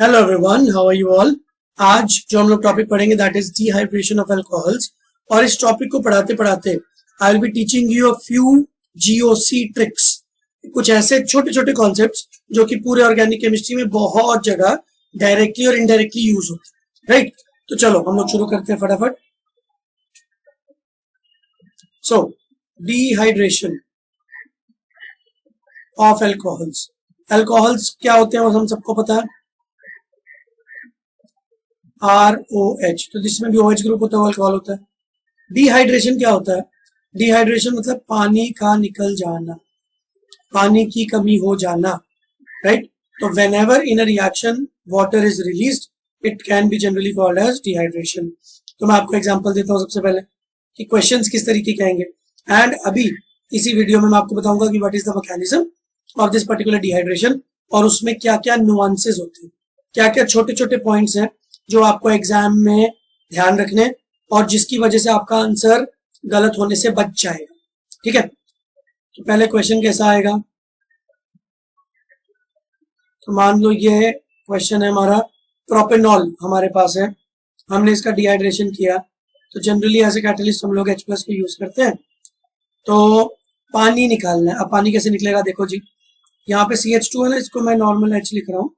Hello everyone, how are you all. आज जो हम लोग टॉपिक पढ़ेंगे that is dehydration of alcohols. और इस टॉपिक को पढ़ाते पढ़ाते I will be teaching you a few GOC tricks, कुछ ऐसे छोटे छोटे कॉन्सेप्ट्स जो कि पूरे ऑर्गेनिक केमिस्ट्री में बहुत जगह डायरेक्टली और इनडायरेक्टली यूज होते हैं, राइट। तो चलो हम लोग शुरू करते हैं फटाफट। सो डिहाइड्रेशन ऑफ अल्कोहल्स। अल्कोहल्स क्या होते हैं वो हम सबको पता है, ROH, तो जिसमें भी OH ग्रुप होता है वो अल्कोहल होता है। डिहाइड्रेशन क्या होता है? डिहाइड्रेशन मतलब पानी का निकल जाना, पानी की कमी हो जाना, राइट। तो whenever in a reaction water is released it can be generally called as dehydration. तो मैं आपको एग्जांपल देता हूँ सबसे पहले कि क्वेश्चंस किस तरीके के आएंगे, एंड अभी इसी वीडियो में मैं आपको बताऊंगा कि what is the mechanism of this particular dehydration और उसमें क्या क्या नुआंसेस होते हैं, क्या क्या छोटे छोटे पॉइंट्स हैं जो आपको एग्जाम में ध्यान रखने और जिसकी वजह से आपका आंसर गलत होने से बच जाएगा, ठीक है। तो पहले क्वेश्चन कैसा आएगा, तो मान लो ये क्वेश्चन है हमारा, प्रोपेनॉल हमारे पास है, हमने इसका डिहाइड्रेशन किया। तो जनरली एज ए कैटलिस्ट हम लोग H+ को यूज करते हैं। तो पानी निकालना है। अब पानी कैसे निकलेगा, देखो जी, यहाँ पे CH2 है ना, इसको मैं नॉर्मल H लिख रहा हूँ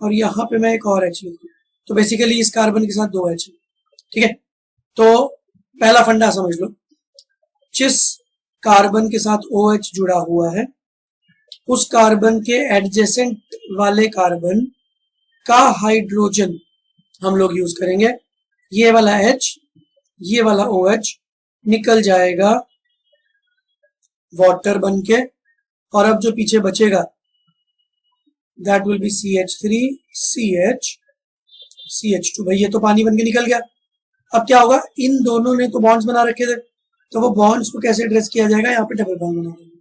और यहाँ पे मैं एक और H लिख रहा हूँ। तो बेसिकली इस कार्बन के साथ 2 H, ठीक है। तो पहला फंडा समझ लो, जिस कार्बन के साथ OH जुड़ा हुआ है उस कार्बन के एडजेसेंट वाले कार्बन का हाइड्रोजन हम लोग यूज करेंगे। ये वाला H, ये वाला OH निकल जाएगा वाटर बन के, और अब जो पीछे बचेगा that will be CH3 CH2। भाई ये तो पानी बन के निकल गया। अब क्या होगा, इन दोनों ने तो बॉन्ड्स बना रखे थे, तो वो बॉन्ड्स को कैसे एड्रेस किया जाएगा, यहाँ पे डबल बॉन्ड बना देंगे।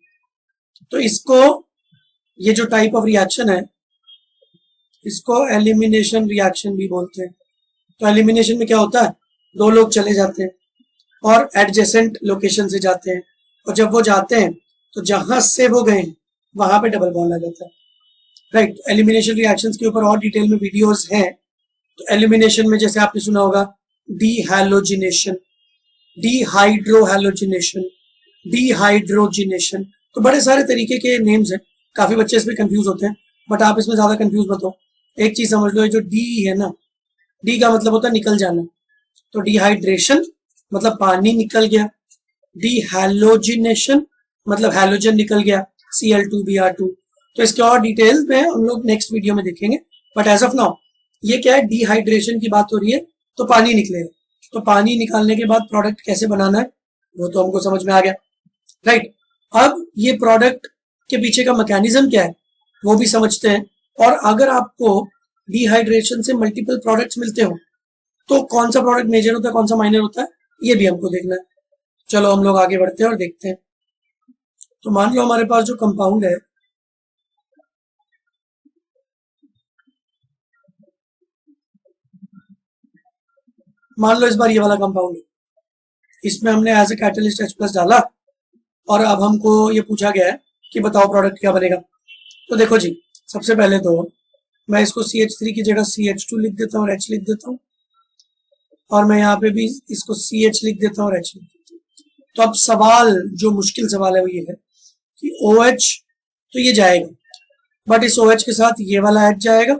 तो इसको, ये जो टाइप ऑफ रिएक्शन है इसको एलिमिनेशन रिएक्शन भी बोलते हैं। तो एलिमिनेशन में क्या होता है, 2 लोग चले जाते हैं और एडजेसेंट लोकेशन से जाते हैं, और जब वो जाते हैं तो जहां से वो गए वहां पे डबल बॉन्ड आ जाता है, राइट। एलिमिनेशन रिएक्शंस के ऊपर और डिटेल में वीडियोस हैं। तो एलिमिनेशन में जैसे आपने सुना होगा डीहैलोजिनेशन, डिहाइड्रोहैलोजिनेशन, डिहाइड्रोजिनेशन, तो बड़े सारे तरीके के नेम्स हैं। काफी बच्चे इसमें कंफ्यूज होते हैं, बट आप इसमें ज्यादा कंफ्यूज मत हो। एक चीज समझ लो, ये जो डी है ना, डी का मतलब होता है निकल जाना। तो डिहाइड्रेशन मतलब पानी निकल गया, डिहैलोजिनेशन मतलब हैलोजन निकल गया, Cl2Br2। तो इसके और डिटेल में हम लोग नेक्स्ट वीडियो में देखेंगे, बट एज ऑफ नाउ ये क्या है, डिहाइड्रेशन की बात हो रही है, तो पानी निकलेगा। तो पानी निकालने के बाद प्रोडक्ट कैसे बनाना है वो तो हमको समझ में आ गया, राइट। अब ये प्रोडक्ट के पीछे का मैकेनिज्म क्या है वो भी समझते हैं। और अगर आपको डिहाइड्रेशन से मल्टीपल प्रोडक्ट्स मिलते हो तो कौन सा प्रोडक्ट मेजर होता है, कौन सा माइनर होता है, ये भी हमको देखना है। चलो हम लोग आगे बढ़ते हैं और देखते हैं। तो मान लो हमारे पास जो कंपाउंड है, मान लो इस बार ये वाला कंपाउंड है, इसमें हमने एज ए कैटलिस्ट H+ डाला और अब हमको ये पूछा गया है कि बताओ प्रोडक्ट क्या बनेगा। तो देखो जी, सबसे पहले तो मैं इसको CH3 की जगह CH2 लिख देता हूँ और H लिख देता हूँ, और मैं यहाँ पे भी इसको CH लिख देता हूँ और H लिख देता हूँ। तो अब सवाल, जो मुश्किल सवाल है वो ये है कि OH तो ये जाएगा, बट इस OH के साथ ये वाला H जाएगा,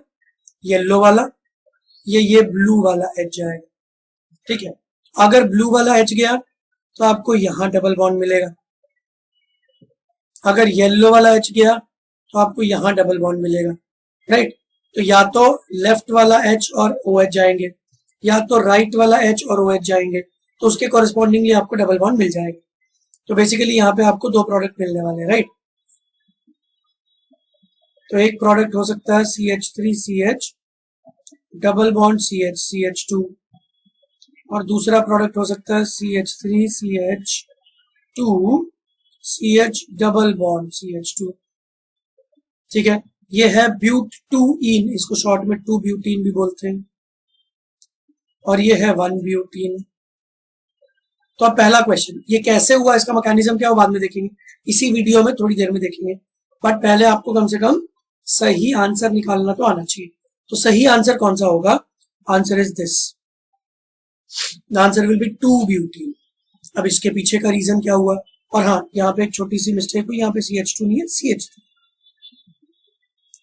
येलो वाला, ये ब्लू वाला H जाएगा, ठीक है। अगर ब्लू वाला H गया तो आपको यहां डबल बॉन्ड मिलेगा, अगर येलो वाला H गया तो आपको यहां डबल बॉन्ड मिलेगा, राइट। तो या तो लेफ्ट वाला H और OH जाएंगे, या तो राइट वाला H और OH जाएंगे, तो उसके कॉरेस्पॉन्डिंगली आपको डबल बॉन्ड मिल जाएगा। तो बेसिकली यहाँ पे आपको 2 प्रोडक्ट मिलने वाले हैं, राइट। तो एक प्रोडक्ट हो सकता है CH3CH डबल बॉन्ड CH2, और दूसरा प्रोडक्ट हो सकता है CH3CH2CH डबल बॉन्ड CH2, ठीक है। ये है ब्यूट-2-ईन, इसको शॉर्ट में 2-ब्यूटीन भी बोलते हैं, और ये है 1-ब्यूटीन। तो अब पहला क्वेश्चन, ये कैसे हुआ, इसका मैकेनिज्म क्या हो बाद में देखेंगे, इसी वीडियो में थोड़ी देर में देखेंगे, बट पहले आपको कम से कम सही आंसर निकालना तो आना चाहिए। तो सही आंसर कौन सा होगा? Answer is this, the answer will be two butene. अब इसके पीछे का रीजन क्या हुआ? और हाँ, यहाँ पे एक छोटी सी मिस्टेक हुई, यहाँ पे CH2 नहीं है, CH3।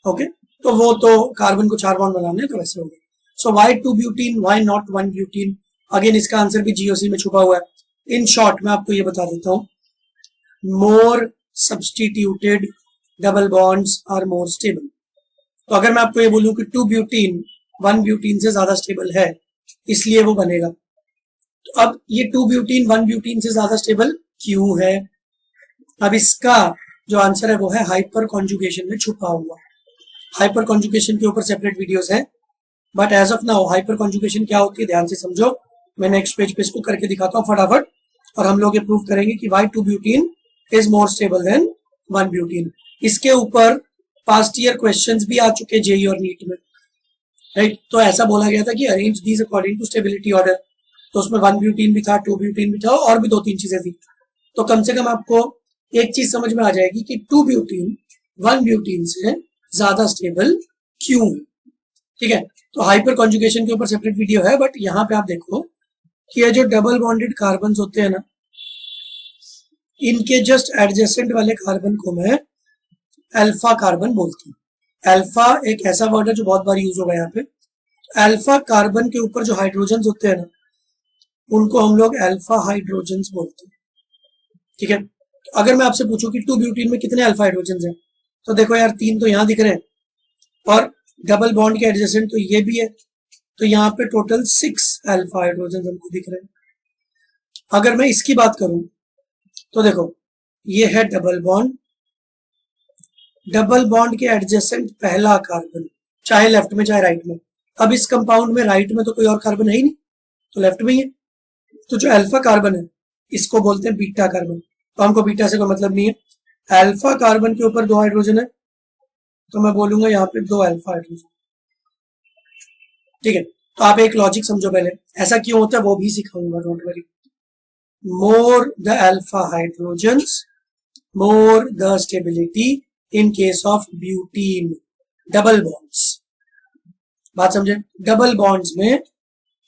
ओके, तो वो तो कार्बन को 4 बॉन्ड बनाने तो वैसे हो गए। सो वाई 2-ब्यूटीन, वाई नॉट 1-ब्यूटीन? अगेन इसका आंसर भी GOC में छुपा हुआ है। इन शॉर्ट मैं आपको ये बता देता हूँ, more substituted double bonds are more stable. तो अगर मैं आपको ये बोलूं कि 2-ब्यूटीन 1-ब्यूटीन से ज्यादा स्टेबल है, इसलिए वो बनेगा। तो अब ये 2-ब्यूटीन 1-ब्यूटीन से ज्यादा स्टेबल क्यों है? अब इसका जो आंसर है वो है हाइपर कॉन्जुगेशन में छुपा हुआ। हाइपर कॉन्जुगेशन के ऊपर सेपरेट वीडियोस है, but as of now hyper conjugation क्या होती है ध्यान से समझो। मैं नेक्स्ट पेज पे इसको करके दिखाता हूँ फटाफट, और हम लोग ये प्रूव करेंगे कि why two butene is more stable than one butene. इसके ऊपर पास्ट ईयर क्वेश्चंस भी आ चुके जेई और नीट में, राइट? तो ऐसा बोला गया था कि arrange these according to stability order, तो उसमें 1-ब्यूटीन भी था, 2-ब्यूटीन भी था, और भी 2-3 चीजें थी। तो कम से कम आपको एक चीज समझ में आ जाएगी कि 2-ब्यूटीन 1-ब्यूटीन से ज्यादा स्टेबल क्यों है। ठीक है, तो हाइपर कॉन्जुगेशन के ऊपर सेपरेट वीडियो है, बट यहाँ पे आप देखो कि ये जो डबल बॉन्डेड कार्बन होते हैं ना, इनके जस्ट एडजेसेंट वाले कार्बन को मैं अल्फा कार्बन बोलती हूँ। अल्फा एक ऐसा वर्ड है जो बहुत बार यूज होगा यहाँ पे। अल्फा कार्बन के ऊपर जो हाइड्रोजन होते हैं ना, उनको हम लोग अल्फा हाइड्रोजन बोलते हैं। ठीक है, तो अगर मैं आपसे पूछूं कि 2-ब्यूटीन में कितने अल्फा हाइड्रोजन हैं, तो देखो यार 3 तो यहाँ दिख रहे हैं, और डबल बॉन्ड के एडजेसेंट तो ये भी है, तो यहाँ पे टोटल 6 अल्फा हाइड्रोजन हमको दिख रहे हैं। अगर मैं इसकी बात करूं तो देखो ये है डबल बॉन्ड, डबल बॉन्ड के एडजेसेंट पहला कार्बन, चाहे लेफ्ट में चाहे राइट में। अब इस कंपाउंड में राइट में तो कोई और कार्बन है ही नहीं, तो लेफ्ट में ही है। तो जो अल्फा कार्बन है इसको बोलते हैं बीटा कार्बन, तो हमको बीटा से कोई मतलब नहीं है। अल्फा कार्बन के ऊपर 2 हाइड्रोजन है, तो मैं बोलूंगा यहाँ पे 2 अल्फा हाइड्रोजन। ठीक है, तो आप एक लॉजिक समझो पहले, ऐसा क्यों होता है वो भी सिखाऊंगा, don't worry. More the alpha hydrogens more the stability in case of butene double bonds. बात समझे? डबल बॉन्ड्स में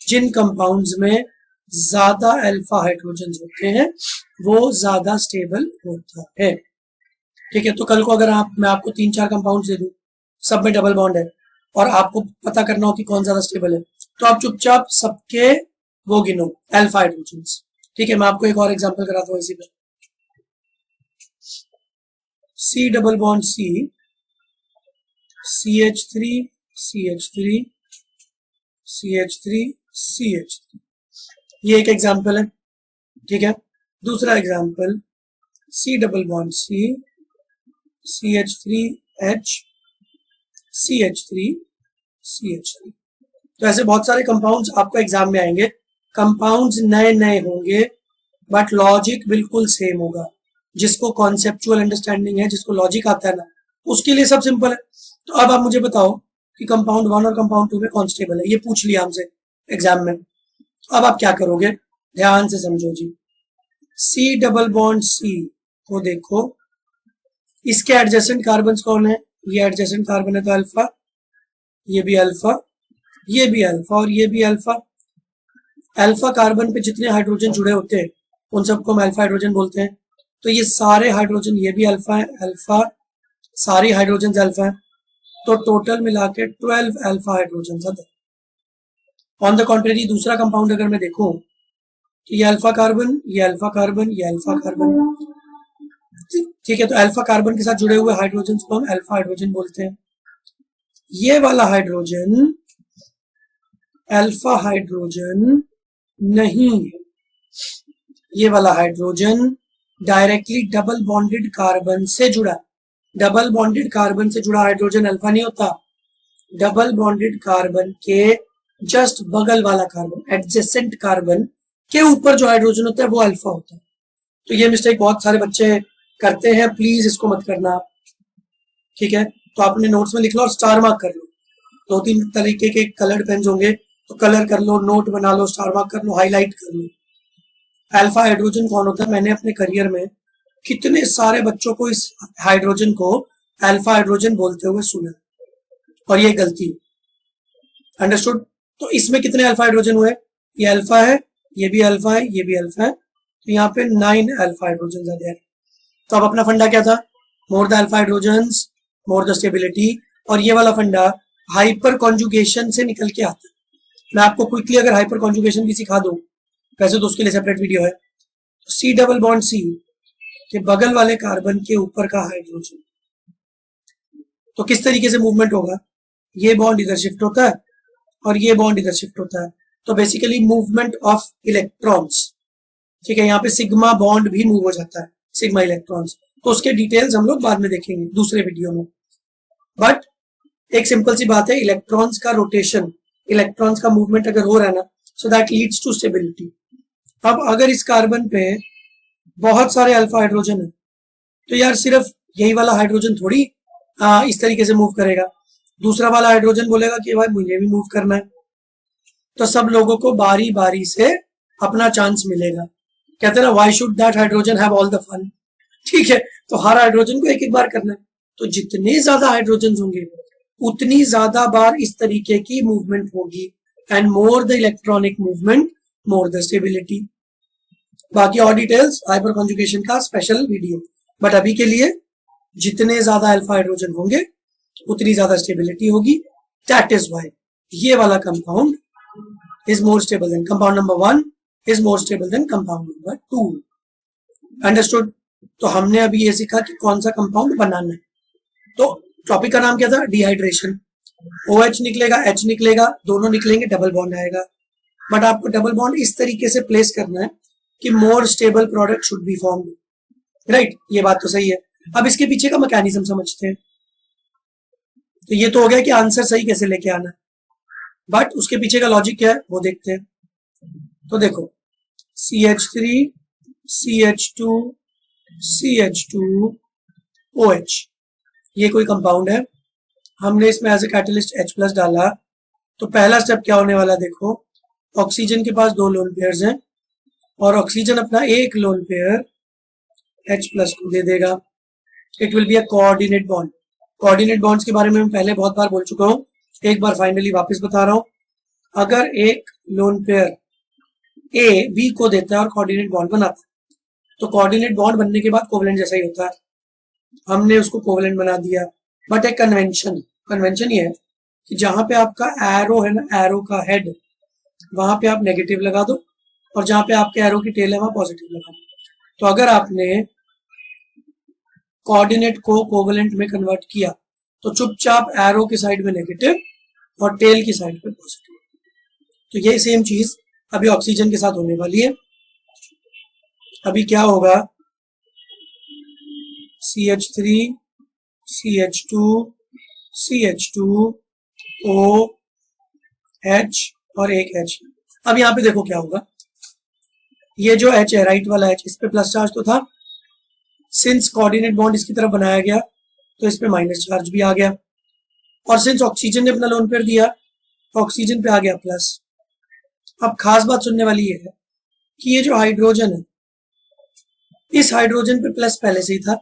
जिन कंपाउंड्स में ज्यादा अल्फा हाइड्रोजन होते हैं वो ज्यादा स्टेबल होता है। ठीक है, तो कल को अगर मैं आपको 3-4 कंपाउंड्स दे दूं, सब में डबल बॉन्ड है, और आपको पता करना हो कि कौन ज्यादा स्टेबल है, तो आप चुपचाप सबके वो गिनो अल्फा हाइड्रोजन। ठीक है, मैं आपको एक और एग्जांपल कराता हूँ इसी पे। C double bond C, CH3 CH3 CH3 CH3, ये एक एग्जांपल है। ठीक है, दूसरा example C double bond C, CH3H CH3 CH3। तो ऐसे बहुत सारे कंपाउंड्स आपको एग्जाम में आएंगे। कंपाउंड्स नए नए होंगे, बट लॉजिक बिल्कुल सेम होगा। जिसको कॉन्सेप्चुअल अंडरस्टैंडिंग है, जिसको लॉजिक आता है ना, उसके लिए सब सिंपल है। तो अब आप मुझे बताओ कि कंपाउंड 1 और कंपाउंड 2 में कौन स्टेबल है, ये पूछ लिया हमसे एग्जाम में। अब आप क्या करोगे, ध्यान से समझो जी। C डबल बॉन्ड C को देखो, इसके एडजेसेंट कार्बन कौन है? ये एडजेसेंट कार्बन है तो अल्फा, ये भी अल्फा, ये भी अल्फा, और ये भी अल्फा। अल्फा कार्बन पे जितने हाइड्रोजन जुड़े होते हैं उन सबको हम अल्फा हाइड्रोजन बोलते हैं। तो ये सारे हाइड्रोजन, ये भी अल्फा है, अल्फा, सारी हाइड्रोजन अल्फा है, तो टोटल मिला के 12 अल्फा हाइड्रोजन है। ऑन द कॉन्ट्रेरी दूसरा कंपाउंड अगर मैं देखूं तो ये अल्फा कार्बन, ये अल्फा कार्बन, ये अल्फा कार्बन। ठीक है, तो अल्फा कार्बन के साथ जुड़े हुए हाइड्रोजन को हम अल्फा हाइड्रोजन बोलते हैं। ये वाला हाइड्रोजन अल्फा हाइड्रोजन नहीं है, ये वाला hydrogen directly double bonded carbon से जुड़ा। डबल बॉन्डेड कार्बन से जुड़ा हाइड्रोजन अल्फा नहीं होता, डबल बॉन्डेड कार्बन के जस्ट बगल वाला कार्बन, एडजेसेंट कार्बन के ऊपर जो हाइड्रोजन होता है वो अल्फा होता है। तो ये मिस्टेक बहुत सारे बच्चे करते हैं, प्लीज इसको मत करना। ठीक है, तो आपने नोट्स में लिख लो और स्टार मार्क कर लो। 2-3 तरीके के कलर्ड पेन होंगे, तो कलर कर लो, नोट बना लो, स्टार मार्क कर लो, हाईलाइट कर लो। अल्फा हाइड्रोजन कौन होता है? मैंने अपने करियर में कितने सारे बच्चों को इस हाइड्रोजन को अल्फा हाइड्रोजन बोलते हुए सुना, और ये गलती। अंडरस्टूड। तो इसमें कितने अल्फा हाइड्रोजन हुए, ये अल्फा है, ये भी अल्फा है, ये भी अल्फा है, तो यहाँ पे 9 अल्फा हाइड्रोजन आ गया। तो अब अपना फंडा क्या था, more the alpha hydrogens more the stability, और ये वाला फंडा हाइपर कॉन्जुगेशन से निकल के आता है। मैं आपको क्विकली अगर हाइपर कॉन्जुगेशन भी सिखा दूं, वैसे तो उसके लिए सेपरेट वीडियो है। तो सी डबल बॉन्ड सी के बगल वाले कार्बन के ऊपर का हाइड्रोजन, तो किस तरीके से मूवमेंट होगा, ये बॉन्ड इधर शिफ्ट होता है और ये बॉन्ड इधर शिफ्ट होता है, तो बेसिकली मूवमेंट ऑफ इलेक्ट्रॉन्स, ठीक है। यहाँ पे सिग्मा बॉन्ड भी मूव हो जाता है, सिग्मा इलेक्ट्रॉन्स, तो उसके डिटेल्स हम लोग बाद में देखेंगे दूसरे वीडियो में। बट एक सिंपल सी बात है, इलेक्ट्रॉन्स का रोटेशन, इलेक्ट्रॉन्स का मूवमेंट अगर हो रहा है ना, so that leads to stability. अब अगर इस कार्बन पे बहुत सारे अल्फा हाइड्रोजन है, तो यार सिर्फ यही वाला हाइड्रोजन थोड़ी इस तरीके से मूव करेगा, दूसरा वाला हाइड्रोजन बोलेगा कि भाई मुझे भी मूव करना है, तो सब लोगों को बारी बारी से अपना चांस मिलेगा। कहते हैं ना, why should that hydrogen have all the fun, ठीक है। तो हर हाइड्रोजन को एक एक बार करना है, तो जितने ज्यादा हाइड्रोजन होंगे उतनी ज्यादा बार इस तरीके की मूवमेंट होगी, and more the electronic movement more the stability. बाकी और डिटेल्स हाइपर कॉन्जुगेशन का स्पेशल वीडियो, बट अभी के लिए जितने ज्यादा अल्फा हाइड्रोजन होंगे उतनी ज्यादा स्टेबिलिटी होगी। दैट इज व्हाई ये वाला compound is more stable then compound number 1 is more stable then compound number 2। Understood. तो हमने अभी ये सीखा कि कौन सा कंपाउंड बनाना है। तो टॉपिक का नाम क्या था, डिहाइड्रेशन। OH निकलेगा, H निकलेगा, दोनों निकलेंगे, डबल बॉन्ड आएगा। बट आपको डबल बॉन्ड इस तरीके से प्लेस करना है कि more stable product should be formed, right. ये बात तो सही है। अब इसके पीछे का मैकेनिज्म समझते हैं। तो ये तो हो गया कि आंसर सही कैसे लेके आना है, बट उसके पीछे का लॉजिक क्या है वो देखते हैं। तो देखो, CH3 CH2 CH2 OH, ये कोई कंपाउंड है, हमने इसमें एज ए कैटलिस्ट H+ डाला, तो पहला स्टेप क्या होने वाला, देखो ऑक्सीजन के पास 2 लोन पेयर्स हैं और ऑक्सीजन अपना एक लोन पेयर H+ को दे देगा। It will be a coordinate bond. Coordinate bonds के बारे में मैं पहले बहुत बार बोल चुका हूं, एक बार फाइनली वापस बता रहा हूं। अगर एक लोन पेयर A B को देता है और कोऑर्डिनेट बॉन्ड बनाता है, तो कोऑर्डिनेट बॉन्ड बनने के बाद कोवेलेंट जैसा ही होता है, हमने उसको कोवेलेंट बना दिया। बट एक कन्वेंशन ये है कि जहां पे आपका एरो है ना, एरो का हेड, वहां पे आप नेगेटिव लगा दो, और जहां पे आपके एरो की टेल है वहां पॉजिटिव लगा दो। तो अगर आपने कोऑर्डिनेट को कोवेलेंट में कन्वर्ट किया, तो चुपचाप एरो की साइड में नेगेटिव और टेल की साइड पे पॉजिटिव। तो ये सेम चीज अभी ऑक्सीजन के साथ होने वाली है। अभी क्या होगा, CH3 CH2 CH2 OH और एक H। अब यहाँ पे देखो क्या होगा, ये जो H है, राइट वाला H, इस पे प्लस चार्ज तो था, सिंस कोऑर्डिनेट बॉन्ड इसकी तरफ बनाया गया तो इस पे माइनस चार्ज भी आ गया, और सिंस ऑक्सीजन ने अपना लोन पेयर दिया, ऑक्सीजन पे आ गया प्लस। अब खास बात सुनने वाली ये है कि ये जो हाइड्रोजन है, इस हाइड्रोजन पे प्लस पहले से ही था,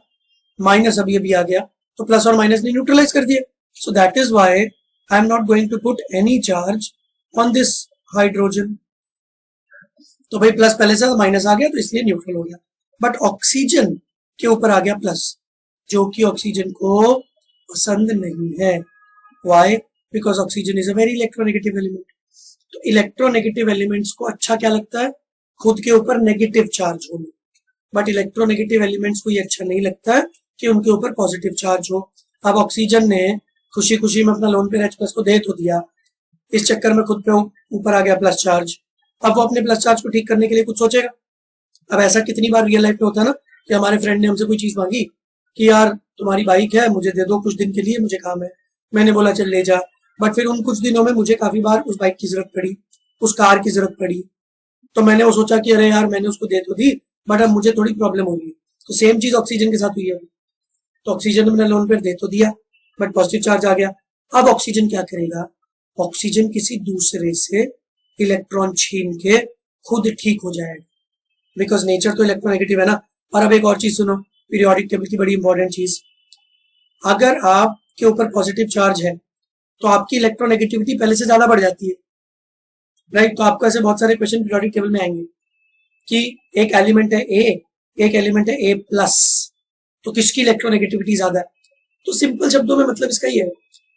माइनस अभी अभी आ गया, तो प्लस और माइनस ने न्यूट्रलाइज कर दिया। So that is why I am not going to put any charge on this hydrogen. तो भाई प्लस पहले से माइनस आ गया तो इसलिए न्यूट्रल हो गया, बट ऑक्सीजन के ऊपर आ गया प्लस, जो कि ऑक्सीजन को पसंद नहीं है। Why? Because oxygen is a very electronegative element. तो इलेक्ट्रोनेगेटिव एलिमेंट्स को अच्छा क्या लगता है, खुद के ऊपर नेगेटिव चार्ज होना, बट इलेक्ट्रोनेगेटिव एलिमेंट्स को ये अच्छा नहीं लगता है कि उनके ऊपर पॉजिटिव चार्ज हो। अब ऑक्सीजन ने खुशी खुशी में अपना लोन पेयर H+ को दे तो दिया, इस चक्कर में खुद पे ऊपर आ गया प्लस चार्ज। अब वो अपने प्लस चार्ज को ठीक करने के लिए कुछ सोचेगा। अब ऐसा कितनी बार रियल लाइफ में होता है ना, कि हमारे फ्रेंड ने हमसे कोई चीज मांगी कि यार तुम्हारी बाइक है, मुझे दे दो कुछ दिन के लिए, मुझे काम है। मैंने बोला चल ले जा, बट फिर उन कुछ दिनों में मुझे काफी बार उस बाइक की जरूरत पड़ी, उस कार की जरूरत पड़ी, तो मैंने वो सोचा कि अरे यार मैंने उसको दे तो दी, बट अब मुझे थोड़ी प्रॉब्लम होगी। तो सेम चीज ऑक्सीजन के साथ हुई है। तो ऑक्सीजन ने अपना लोन पेयर दे तो दिया, बट पॉजिटिव चार्ज आ गया। अब ऑक्सीजन क्या करेगा, ऑक्सीजन किसी दूसरे से इलेक्ट्रॉन छीन के खुद ठीक हो जाएगा, बिकॉज नेचर तो इलेक्ट्रोनेगेटिव है ना। और अब एक और चीज सुनो, पीरियोडिक टेबल की बड़ी इंपॉर्टेंट चीज, अगर आपके ऊपर पॉजिटिव चार्ज है तो आपकी इलेक्ट्रोनेगेटिविटी पहले से ज्यादा बढ़ जाती है, राइट। तो आपको ऐसे बहुत सारे क्वेश्चन पीरियोडिक टेबल में आएंगे कि एक एलिमेंट है ए, एक एलिमेंट है ए प्लस, तो किसकी इलेक्ट्रोनेगेटिविटी ज्यादा है? तो सिंपल शब्दों में मतलब इसका ये है,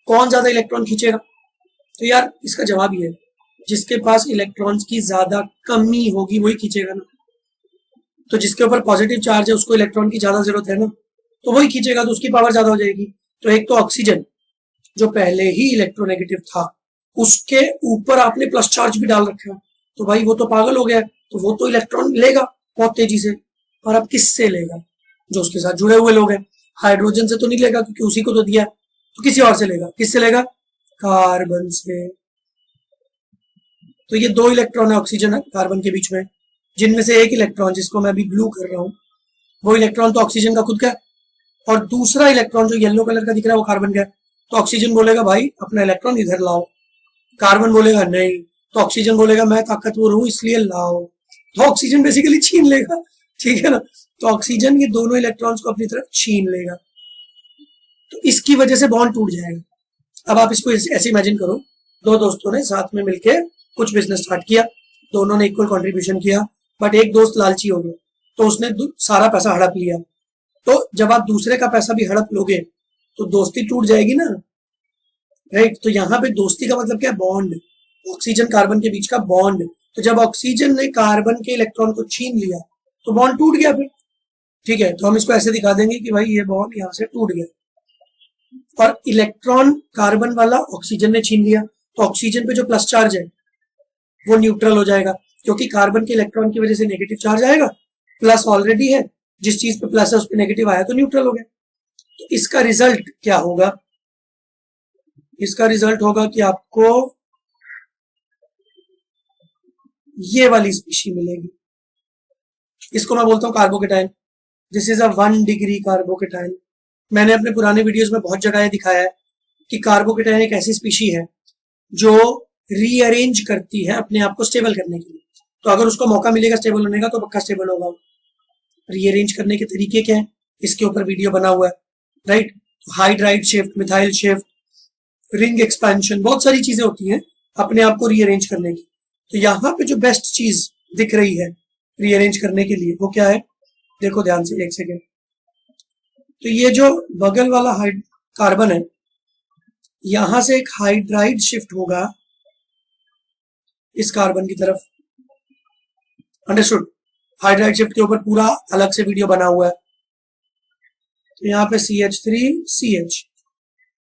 कौन ज्यादा इलेक्ट्रॉन खींचेगा? तो यार इसका जवाब ये है, जिसके पास इलेक्ट्रॉन्स की ज्यादा कमी होगी वही खींचेगा ना। तो जिसके ऊपर पॉजिटिव चार्ज है उसको इलेक्ट्रॉन की ज्यादा जरूरत है ना, तो वही खींचेगा, तो उसकी पावर ज्यादा हो जाएगी। तो एक तो ऑक्सीजन जो पहले ही इलेक्ट्रोनेगेटिव था, उसके ऊपर आपने प्लस चार्ज भी डाल रखा है, तो भाई वो तो पागल हो गया, तो वो तो इलेक्ट्रॉन लेगा बहुत तेजी से। और अब किससे लेगा? जो उसके साथ जुड़े हुए लोग हैं। हाइड्रोजन से तो नहीं लेगा क्योंकि उसी को तो दिया, तो किसी और से लेगा। किससे लेगा? कार्बन से। तो ये 2 इलेक्ट्रॉन है ऑक्सीजन कार्बन के बीच में, जिनमें से एक इलेक्ट्रॉन जिसको मैं अभी ब्लू कर रहा हूं, वो इलेक्ट्रॉन तो ऑक्सीजन का खुद का है, और दूसरा इलेक्ट्रॉन जो येलो कलर का दिख रहा है वो कार्बन का है। तो ऑक्सीजन बोलेगा भाई अपना इलेक्ट्रॉन इधर लाओ, कार्बन बोलेगा नहीं, तो ऑक्सीजन बोलेगा मैं ताकतवर हूं इसलिए लाओ, तो ऑक्सीजन बेसिकली छीन लेगा, ठीक है ना। तो ऑक्सीजन ये दोनों इलेक्ट्रॉन्स को अपनी तरफ छीन लेगा, तो इसकी वजह से बॉन्ड टूट जाएगा। अब आप इसको ऐसे इमेजिन करो, 2 दोस्तों ने साथ में मिलकर कुछ बिजनेस स्टार्ट किया, दोनों ने इक्वल कंट्रीब्यूशन किया, बट एक दोस्त लालची हो गया तो उसने सारा पैसा हड़प लिया। तो जब आप दूसरे का पैसा भी हड़प लोगे तो दोस्ती टूट जाएगी ना, राइट। तो यहाँ पे दोस्ती का मतलब क्या है? बॉन्ड, ऑक्सीजन कार्बन के बीच का बॉन्ड। तो जब ऑक्सीजन ने कार्बन के इलेक्ट्रॉन को छीन लिया तो बॉन्ड टूट गया फिर, ठीक है। तो हम इसको ऐसे दिखा देंगे कि भाई ये बॉन्ड यहाँ से टूट गया, और इलेक्ट्रॉन कार्बन वाला ऑक्सीजन ने छीन लिया, तो ऑक्सीजन पे जो प्लस चार्ज है वो न्यूट्रल हो जाएगा, क्योंकि कार्बन के इलेक्ट्रॉन की वजह से नेगेटिव चार्ज आएगा, प्लस ऑलरेडी है, जिस चीज पे प्लस है उस पे नेगेटिव आया तो न्यूट्रल हो गया। तो इसका रिजल्ट क्या होगा? इसका रिजल्ट होगा कि आपको ये वाली स्पीशी मिलेगी, इसको मैं बोलता हूं carbocation. This is a 1 degree carbocation. मैंने अपने पुराने वीडियोस में बहुत जगह दिखाया है कि कार्बोकेटाइन एक ऐसी स्पीशी है जो रीअरेंज करती है अपने आप को स्टेबल करने के लिए। तो अगर उसको मौका मिलेगा स्टेबल होने का तो पक्का स्टेबल होगा। रीअरेंज करने के तरीके क्या है, इसके ऊपर वीडियो बना हुआ है, right. Hydride shift, methyl shift, ring expansion, बहुत सारी चीजें होती हैं अपने आप को रीअरेंज करने की। तो यहाँ पे जो बेस्ट चीज दिख रही है रीअरेंज करने के लिए वो क्या है? देखो ध्यान से, एक सेकेंड। तो ये जो बगल वाला कार्बन है, यहां से एक हाइड्राइड शिफ्ट होगा इस कार्बन की तरफ, अंडरस्टूड। हाइड्राइड शिफ्ट के ऊपर पूरा अलग से वीडियो बना हुआ है। तो यहाँ पे CH3CH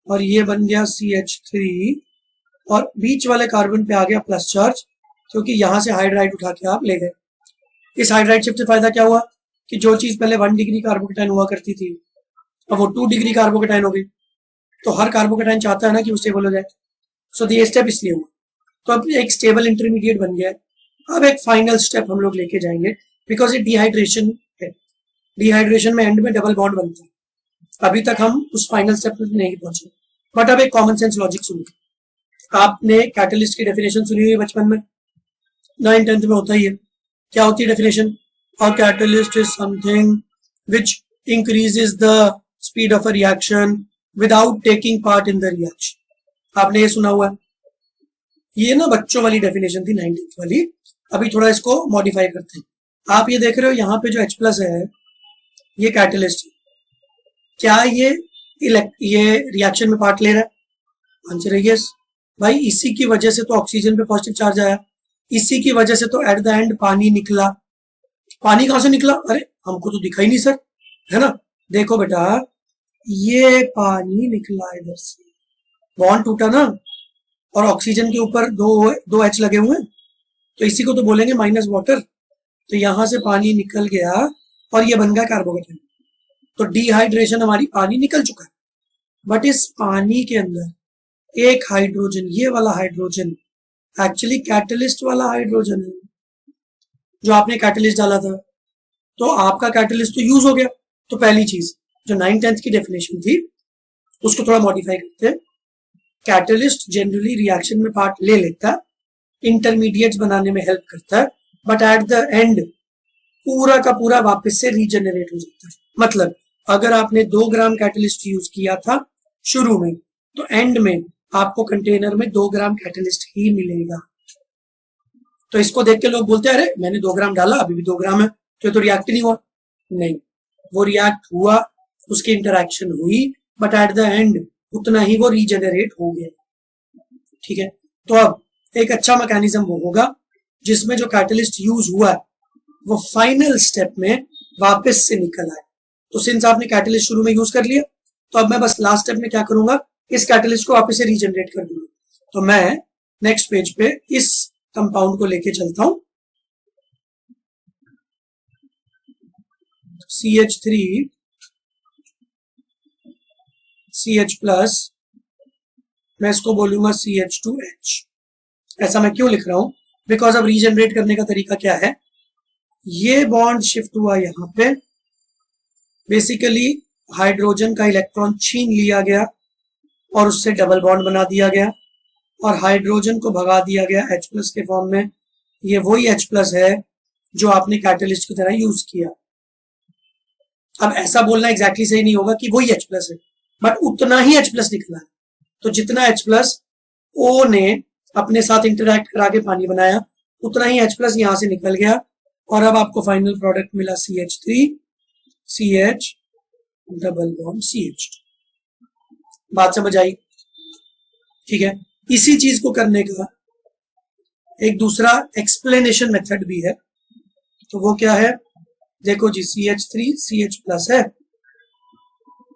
और ये बन गया CH3, और बीच वाले कार्बन पे आ गया प्लस चार्ज, क्योंकि यहां से हाइड्राइड उठा के आप ले गए। इस हाइड्राइड शिफ्ट से फायदा क्या हुआ कि जो चीज पहले 1 डिग्री कार्बोकेटाइन हुआ करती थी अब वो 2 डिग्री कार्बोकेटाइन हो गई। तो हर कार्बोकेटाइन चाहता है ना कि वो स्टेबल हो जाए, सो ये स्टेप इसलिए हुआ। तो अब एक स्टेबल इंटरमीडिएट बन गया है। अब एक फाइनल स्टेप हम लोग लेके जाएंगे, बिकॉज ये डिहाइड्रेशन है। डिहाइड्रेशन में एंड में डबल बॉन्ड बनता है। अभी तक हम उस फाइनल स्टेप पर नहीं पहुंचे, बट अब एक कॉमन सेंस लॉजिक सुनिए। आपने कैटलिस्ट की डेफिनेशन सुनी हुई बचपन में, 9th 10th में होता ही है। क्या होती है definition? A catalyst is something which increases the speed of a reaction without taking part in the reaction. आपने ये सुना हुआ है। ये ना बच्चों वाली डेफिनेशन थी 9th वाली, अभी थोड़ा इसको मॉडिफाई करते हैं। आप ये देख रहे हो यहाँ पे जो H+ है ये कैटलिस्ट है। क्या ये रिएक्शन में पार्ट ले रहा है? आंसर है यस। भाई इसी की वजह से तो ऑक्सीजन पे पॉजिटिव चार्ज आया, इसी की वजह से तो एट द एंड पानी निकला। पानी कहां से निकला? अरे हमको तो दिखा ही नहीं सर, है ना। देखो बेटा, ये पानी निकला इधर से, बॉन्ड टूटा ना, और ऑक्सीजन के ऊपर दो H लगे हुए हैं, तो इसी को तो बोलेंगे माइनस वाटर। तो यहां से पानी निकल गया और ये बन गया कार्बोकेटाइन। तो डिहाइड्रेशन हमारी, पानी निकल चुका है, बट इस पानी के अंदर एक हाइड्रोजन, ये वाला हाइड्रोजन एक्चुअली कैटलिस्ट वाला हाइड्रोजन है जो आपने कैटलिस्ट डाला था। तो आपका कैटलिस्ट तो यूज हो गया। तो पहली चीज जो 9th 10th की डेफिनेशन थी उसको थोड़ा मॉडिफाई करते हैं। कैटलिस्ट जनरली रिएक्शन में पार्ट ले लेता है, इंटरमीडिएट्स बनाने में हेल्प करता है, बट एट द एंड पूरा का पूरा वापस से रीजनरेट हो जाता है। मतलब अगर आपने 2 ग्राम कैटलिस्ट यूज किया था शुरू में, तो एंड में आपको कंटेनर में 2 ग्राम कैटलिस्ट ही मिलेगा। तो इसको देख के लोग बोलते हैं अरे मैंने 2 ग्राम डाला अभी भी 2 ग्राम है, तो रिएक्ट नहीं हुआ। नहीं, वो रिएक्ट हुआ, उसकी इंटरेक्शन हुई, बट एट द एंड उतना ही वो रीजेनरेट हो गया। ठीक है, तो अब एक अच्छा मैकेनिज्म वो होगा जिसमें जो कैटलिस्ट यूज हुआ है वो फाइनल स्टेप में वापस से निकल आए। तो सिंस आपने कैटलिस्ट शुरू में यूज कर लिया, तो अब मैं बस लास्ट स्टेप में क्या करूंगा, इस कैटलिस्ट को वापस से रीजनरेट कर दूंगा। तो मैं नेक्स्ट पेज पे इस कंपाउंड को लेके चलता हूं, CH3 CH प्लस, मैं इसको बोलूंगा CH2H। ऐसा मैं क्यों लिख रहा हूं, बिकॉज अब रीजनरेट करने का तरीका क्या है, ये बॉन्ड शिफ्ट हुआ यहां पे, बेसिकली हाइड्रोजन का इलेक्ट्रॉन छीन लिया गया और उससे डबल बॉन्ड बना दिया गया और हाइड्रोजन को भगा दिया गया H प्लस के फॉर्म में। ये वही H प्लस है जो आपने कैटलिस्ट की तरह यूज किया। अब ऐसा बोलना एग्जैक्टली सही नहीं होगा कि वही H प्लस है, बट उतना ही H प्लस निकला है। तो जितना H प्लस O ने अपने साथ इंटरैक्ट करा के पानी बनाया, उतना ही H प्लस यहां से निकल गया और अब आपको फाइनल प्रोडक्ट मिला CH3 CH double bond CH। बात समझ आई? ठीक है, इसी चीज को करने का एक दूसरा एक्सप्लेनेशन मेथड भी है। तो वो क्या है, देखो जी, CH3 CH प्लस है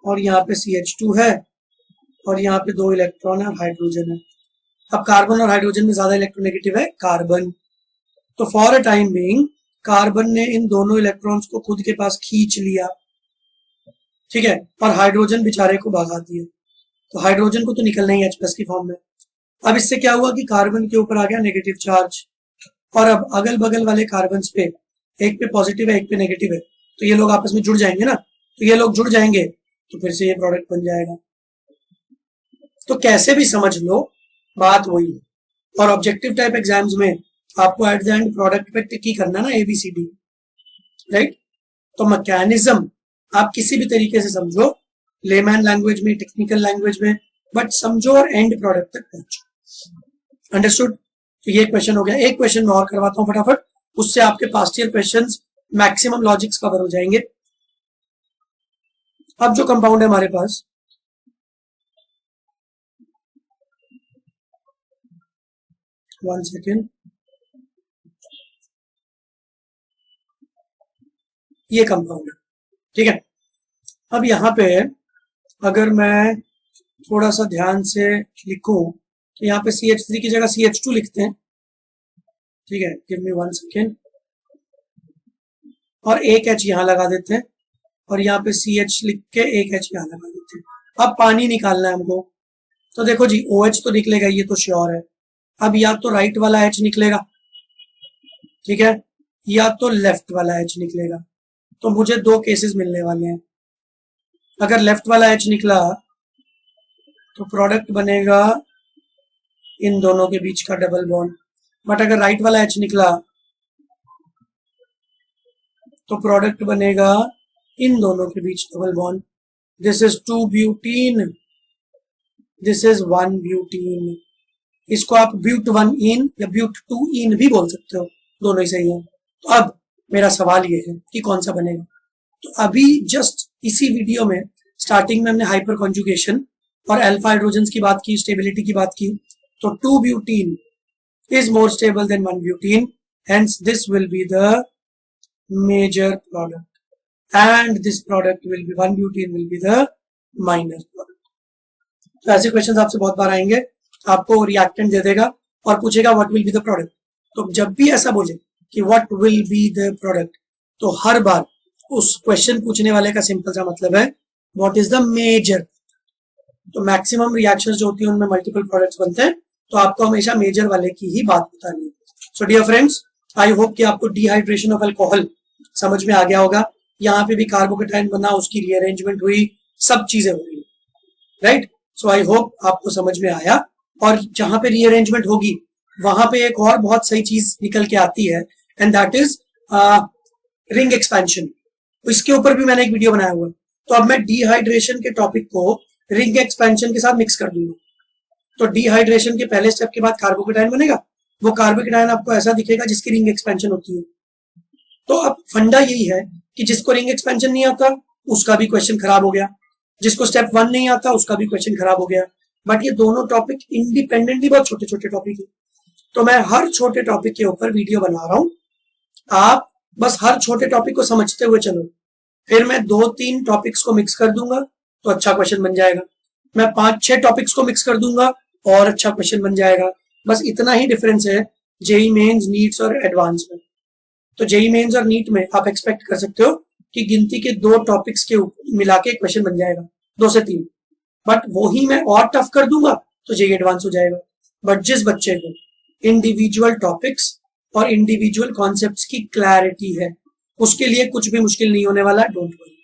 और यहाँ पे CH2 है और यहाँ पे 2 इलेक्ट्रॉन है और हाइड्रोजन है। अब कार्बन और हाइड्रोजन में ज्यादा इलेक्ट्रोनेगेटिव है कार्बन, तो for a time being carbon ने इन दोनों इलेक्ट्रॉन्स को खुद के पास खींच लिया। ठीक है, और हाइड्रोजन बेचारे को भगा दिया। तो हाइड्रोजन को तो निकलना ही H प्लस की फॉर्म में। अब इससे क्या हुआ कि कार्बन के ऊपर आ गया नेगेटिव चार्ज और अब अगल बगल वाले कार्बन पे एक पे पॉजिटिव है एक पे नेगेटिव है, तो ये लोग आपस में जुड़ जाएंगे ना, तो ये लोग जुड़ जाएंगे तो फिर से ये प्रोडक्ट बन जाएगा। तो कैसे भी समझ लो, बात वही है। और ऑब्जेक्टिव टाइप एग्जाम्स में आपको एट द एंड प्रोडक्ट पे टिक ही करना ना, ABCD, राइट। तो मैकेनिज्म आप किसी भी तरीके से समझो, लेमैन लैंग्वेज में, टेक्निकल लैंग्वेज में, बट समझो और एंड प्रोडक्ट तक पहुंचो। अंडरस्टूड? तो ये क्वेश्चन हो गया। एक क्वेश्चन मैं और करवाता हूं फटाफट, उससे आपके past year questions maximum logics cover हो जाएंगे। अब जो कंपाउंड है हमारे पास, वन सेकेंड, ये कंपाउंड है, ठीक है। अब यहां पे अगर मैं थोड़ा सा ध्यान से लिखूं तो यहाँ पे CH3 की जगह CH2 लिखते हैं, ठीक है। गिव मी वन सेकेंड, और एक H यहां लगा देते हैं और यहाँ पे CH लिख के एक H यहां लगा देते हैं। अब पानी निकालना है हमको, तो देखो जी OH तो निकलेगा, ये तो श्योर है। अब या तो राइट वाला H निकलेगा, ठीक है, या तो लेफ्ट वाला H निकलेगा। तो मुझे 2 केसेस मिलने वाले हैं। अगर लेफ्ट वाला H निकला तो प्रोडक्ट बनेगा इन दोनों के बीच का डबल बॉन्ड, बट अगर राइट वाला H निकला तो प्रोडक्ट बनेगा इन दोनों के बीच double bond. This is 2 butene, this is 1 butene. इसको आप ब्यूट 1 इन या ब्यूट 2 इन भी बोल सकते हो, दोनों ही सही है। तो अब मेरा सवाल ये है कि कौन सा बनेगा। तो अभी जस्ट इसी वीडियो में स्टार्टिंग में हमने हाइपर कॉन्जुगेशन और अल्फा हाइड्रोजन्स की बात की, स्टेबिलिटी की बात की। तो 2 butene is more stable than 1 butene, hence this will be the major product and this product will be 1 butene will be the minor product. तो ऐसे क्वेश्चंस आपसे बहुत बार आएंगे, आपको रिएक्टेंट दे देगा और पूछेगा what will be the product. तो जब भी ऐसा बोले कि what will be the product, तो हर बार उस क्वेश्चन पूछने वाले का सिंपल सा मतलब है व्हाट इज द मेजर। तो मैक्सिमम रिएक्शंस जो होती है उनमें मल्टीपल प्रोडक्ट्स बनते हैं, तो आपको हमेशा मेजर वाले की ही बात बतानी है। So dear friends, I hope कि आपको डिहाइड्रेशन ऑफ अल्कोहल समझ में आ गया होगा। यहाँ पे भी कार्बोकेटाइन बना, उसकी रीअरेंजमेंट हुई, सब चीजें हुई, राइट। सो आई होप आपको समझ में आया। और जहां पे रीअरेंजमेंट होगी वहां पे एक और बहुत सही चीज निकल के आती है, and that is ring expansion. इसके ऊपर भी मैंने एक वीडियो बनाया हुआ है। तो अब मैं डिहाइड्रेशन के टॉपिक को रिंग एक्सपेंशन के साथ मिक्स कर दूंगा। तो डिहाइड्रेशन के पहले स्टेप के बाद कार्बोकेटायन बनेगा, वो कार्बोकेटायन आपको ऐसा दिखेगा जिसकी रिंग एक्सपेंशन होती है। तो अब फंडा यही है कि जिसको रिंग एक्सपेंशन नहीं आता उसका भी क्वेश्चन खराब हो गया, जिसको स्टेप 1 नहीं आता उसका भी क्वेश्चन खराब हो गया। बट ये दोनों टॉपिक इंडिपेंडेंटली बहुत छोटे छोटे टॉपिक है, तो मैं हर छोटे टॉपिक के ऊपर वीडियो बना रहा हूं, आप बस हर छोटे टॉपिक को समझते हुए चलो। फिर मैं 2-3 टॉपिक्स को मिक्स कर दूंगा तो अच्छा क्वेश्चन बन जाएगा, मैं 5-6 टॉपिक्स को मिक्स कर दूंगा और अच्छा क्वेश्चन बन जाएगा। बस इतना ही डिफरेंस है जेई मेंस, नीट्स और एडवांस में। तो जेई मेंस और नीट में आप एक्सपेक्ट कर सकते हो कि गिनती के 2 टॉपिक्स के मिला के क्वेश्चन बन जाएगा, 2 से 3। बट वो ही मैं और टफ कर दूंगा तो जेई एडवांस हो जाएगा। बट जिस बच्चे को इंडिविजुअल टॉपिक्स और इंडिविजुअल कॉन्सेप्ट्स की क्लैरिटी है उसके लिए कुछ भी मुश्किल नहीं होने वाला, डोंट वरी।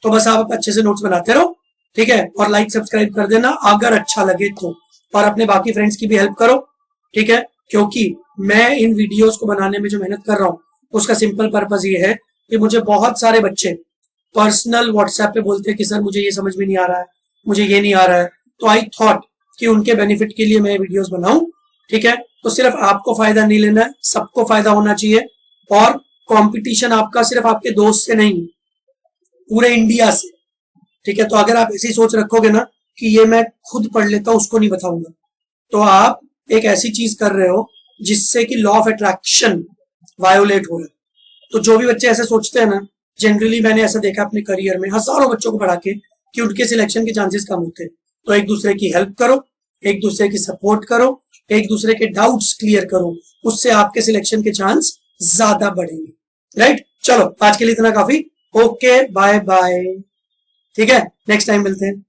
तो बस आप अच्छे से नोट्स बनाते रहो, ठीक है, और लाइक सब्सक्राइब कर देना अगर अच्छा लगे तो, और अपने बाकी फ्रेंड्स की भी हेल्प करो, ठीक है, क्योंकि मैं इन वीडियोस को बनाने में जो मेहनत कर रहा हूं उसका सिंपल पर्पस ये है कि मुझे बहुत सारे बच्चे पर्सनल व्हाट्सएप पे बोलते हैं कि सर मुझे ये समझ में नहीं आ रहा है, मुझे ये नहीं आ रहा है, तो आई थॉट कि उनके बेनिफिट के लिए मैं वीडियोस बनाऊं, ठीक है। तो सिर्फ आपको फायदा नहीं लेना है, सबको फायदा होना चाहिए, और कंपटीशन आपका सिर्फ आपके दोस्त से नहीं, पूरे इंडिया से, ठीक है। तो अगर आप ऐसी सोच रखोगे ना कि ये मैं खुद पढ़ लेता हूं उसको नहीं बताऊंगा, तो आप एक ऐसी चीज कर रहे हो जिससे कि लॉ ऑफ अट्रैक्शन वायोलेट हो रहा है। तो जो भी बच्चे ऐसे सोचते हैं ना, जनरली मैंने ऐसा देखा अपने करियर में हजारों बच्चों को पढ़ा के कि उनके सिलेक्शन के चांसेस कम होते हैं। तो एक दूसरे की हेल्प करो, एक दूसरे की सपोर्ट करो, एक दूसरे के डाउट्स क्लियर करो, उससे आपके सिलेक्शन के चांस ज्यादा बढ़ेंगे, राइट। चलो आज के लिए इतना काफी, ओके बाय बाय, ठीक है, नेक्स्ट टाइम मिलते हैं।